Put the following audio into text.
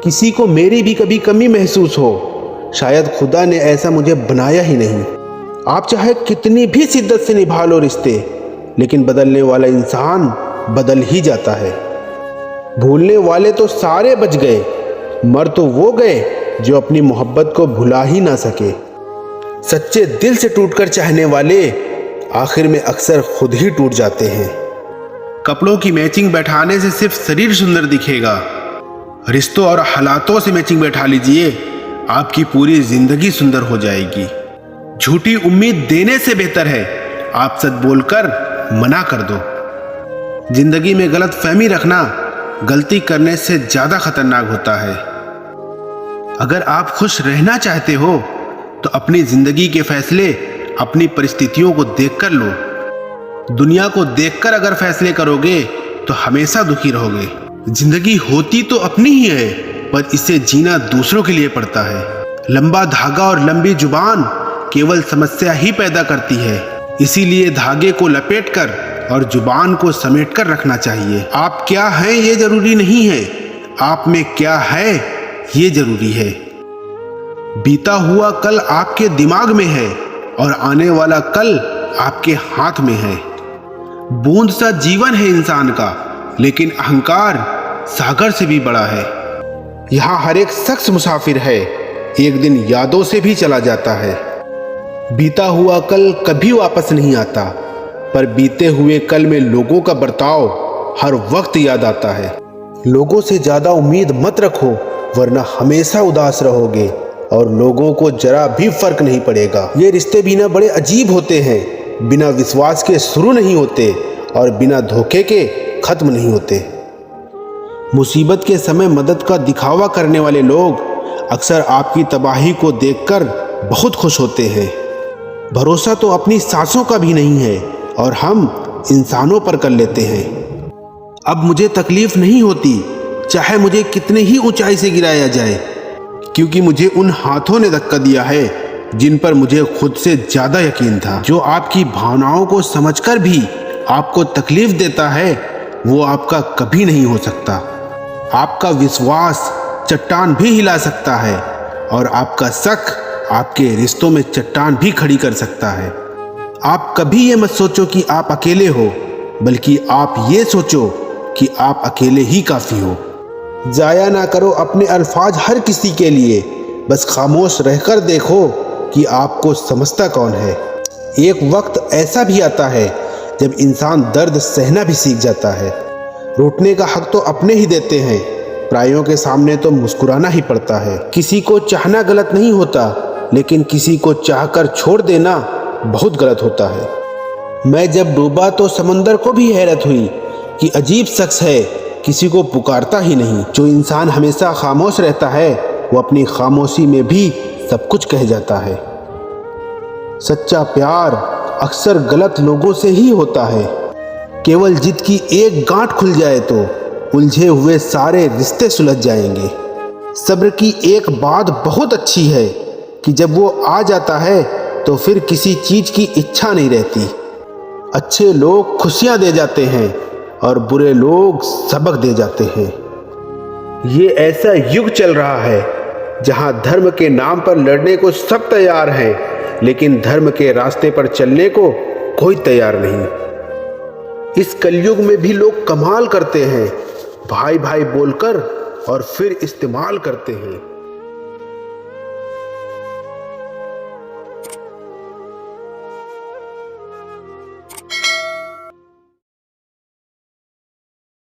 किसी को मेरी भी कभी कमी महसूस हो, शायद खुदा ने ऐसा मुझे बनाया ही नहीं। आप चाहे कितनी भी शिद्दत से निभा लो रिश्ते, लेकिन बदलने वाला इंसान बदल ही जाता है। भूलने वाले तो सारे बच गए, मर तो वो गए जो अपनी मोहब्बत को भुला ही ना सके। सच्चे दिल से टूटकर चाहने वाले आखिर में अक्सर खुद ही टूट जाते हैं। कपड़ों की मैचिंग बैठाने से सिर्फ शरीर सुंदर दिखेगा, रिश्तों और हालातों से मैचिंग बैठा लीजिए, आपकी पूरी जिंदगी सुंदर हो जाएगी। झूठी उम्मीद देने से बेहतर है आप सच बोलकर मना कर दो। जिंदगी में गलत फहमी रखना गलती करने से ज्यादा खतरनाक होता है। अगर आप खुश रहना चाहते हो तो अपनी जिंदगी के फैसले अपनी परिस्थितियों को देखकर लो। दुनिया को देखकर अगर फैसले करोगे तो हमेशा दुखी रहोगे। जिंदगी होती तो अपनी ही है, पर इसे जीना दूसरों के लिए पड़ता है। लंबा धागा और लंबी जुबान केवल समस्या ही पैदा करती है, इसीलिए धागे को लपेटकर और जुबान को समेटकर रखना चाहिए। आप क्या हैं ये जरूरी नहीं है, आप में क्या है ये जरूरी है। बीता हुआ कल आपके दिमाग में है और आने वाला कल आपके हाथ में है। बूंद सा जीवन है इंसान का, लेकिन अहंकार सागर से भी बड़ा है। यहाँ हर एक शख्स मुसाफिर है, एक दिन यादों से भी चला जाता है। बीता हुआ कल कभी वापस नहीं आता, पर बीते हुए कल में लोगों का बर्ताव हर वक्त याद आता है। लोगों से ज्यादा उम्मीद मत रखो, वरना हमेशा उदास रहोगे और लोगों को जरा भी फर्क नहीं पड़ेगा। ये रिश्ते बिना बड़े अजीब होते हैं, बिना विश्वास के शुरू नहीं होते और बिना धोखे के खत्म नहीं होते। मुसीबत के समय मदद का दिखावा करने वाले लोग अक्सर आपकी तबाही को देखकर बहुत खुश होते हैं। भरोसा तो अपनी सांसों का भी नहीं है और हम इंसानों पर कर लेते हैं। अब मुझे तकलीफ नहीं होती, चाहे मुझे कितने ही ऊंचाई से गिराया जाए, क्योंकि मुझे उन हाथों ने धक्का दिया है जिन पर मुझे खुद से ज्यादा यकीन था। जो आपकी भावनाओं को समझकर भी आपको तकलीफ देता है, वो आपका कभी नहीं हो सकता। आपका विश्वास चट्टान भी हिला सकता है और आपका शक आपके रिश्तों में चट्टान भी खड़ी कर सकता है। आप कभी ये मत सोचो कि आप अकेले हो, बल्कि आप ये सोचो कि आप अकेले ही काफी हो। जाया ना करो अपने अल्फाज हर किसी के लिए, बस खामोश रहकर देखो कि आपको समझता कौन है। एक वक्त ऐसा भी आता है जब इंसान दर्द सहना भी सीख जाता है। रूठने का हक तो अपने ही देते हैं, परायों के सामने तो मुस्कुराना ही पड़ता है। किसी को चाहना गलत नहीं होता, लेकिन किसी को चाहकर छोड़ देना बहुत गलत होता है। मैं जब डूबा तो समंदर को भी हैरत हुई कि अजीब शख्स है, किसी को पुकारता ही नहीं। जो इंसान हमेशा खामोश रहता है, वो अपनी खामोशी में भी सब कुछ कह जाता है। सच्चा प्यार अक्सर गलत लोगों से ही होता है। केवल जिद की एक गांठ खुल जाए तो उलझे हुए सारे रिश्ते सुलझ जाएंगे। सब्र की एक बात बहुत अच्छी है कि जब वो आ जाता है तो फिर किसी चीज की इच्छा नहीं रहती। अच्छे लोग खुशियां दे जाते हैं और बुरे लोग सबक दे जाते हैं। ये ऐसा युग चल रहा है जहां धर्म के नाम पर लड़ने को सब तैयार हैं, लेकिन धर्म के रास्ते पर चलने को कोई तैयार नहीं। इस कलयुग में भी लोग कमाल करते हैं, भाई भाई बोलकर और फिर इस्तेमाल करते हैं।